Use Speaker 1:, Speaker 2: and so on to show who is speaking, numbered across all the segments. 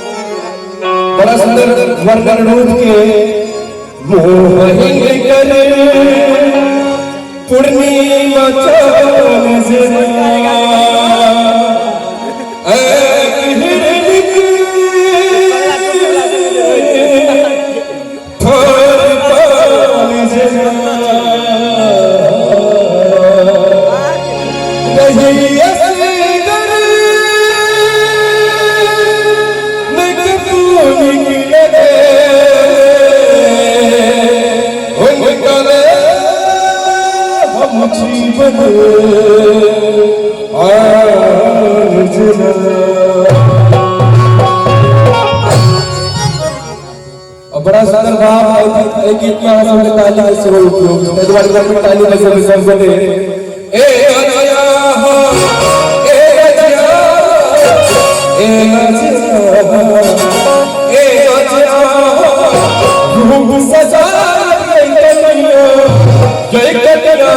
Speaker 1: बड़ा सुंदर वर्णन रूप के मोहिनी करे पूर्णिमा चांद से बड़ा सुंदर भाव एक गीत में हम ताली से उपयोग द्वारा में ताली में सब बोले ए अजया हो ए अजया ए अजया रूप सजा गइया जय कटरा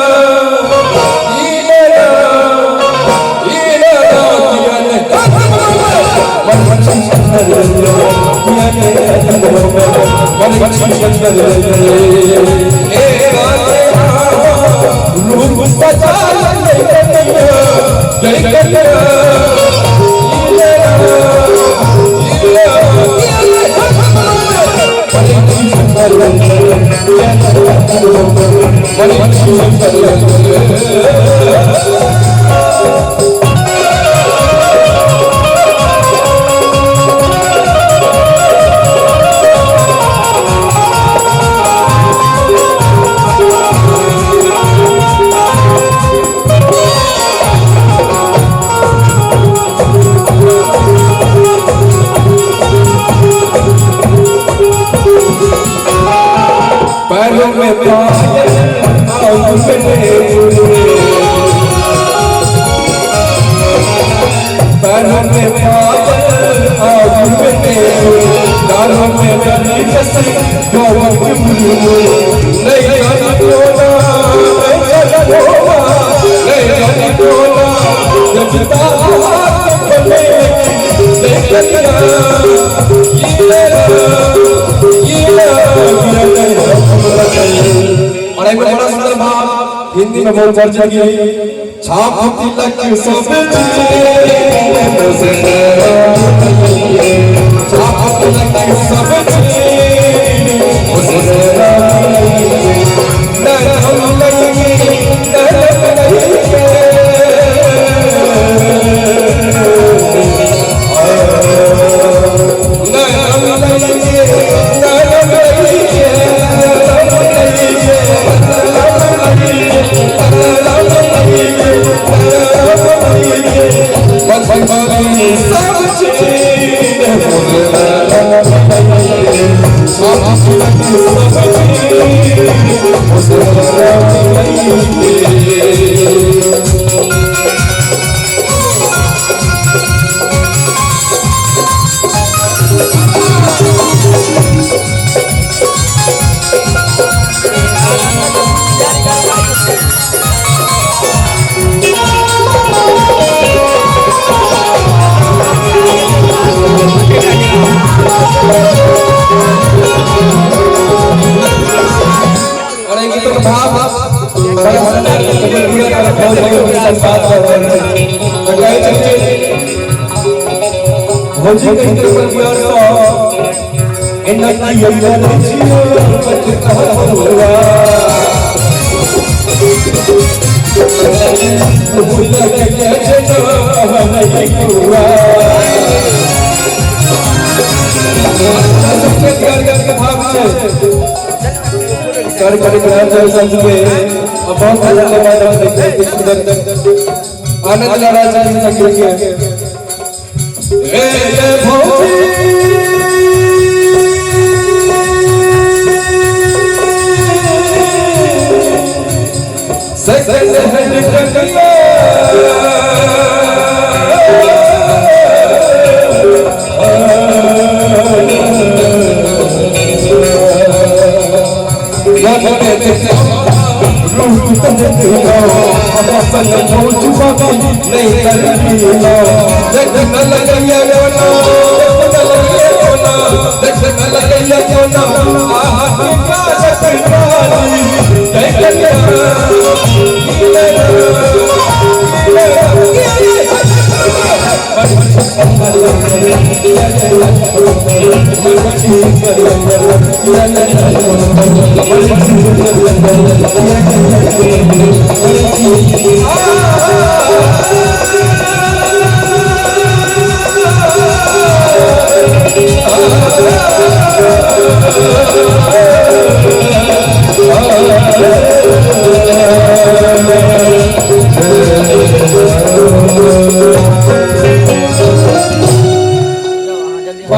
Speaker 1: पैरों में पायल पैरों में पायल दारों में बनी जैसे नहीं जानी बोला नहीं जानी बोला जबता और एक बड़ा सुंदर भाव हिंदी में बहुत चर्चा की छाप तिलक सब छाप तिलक सब आनंद छुपा नहीं करती लो देख न लगैया कोना देख न लगैया कोना देख न लगैया कोना आहा का सकताली देख के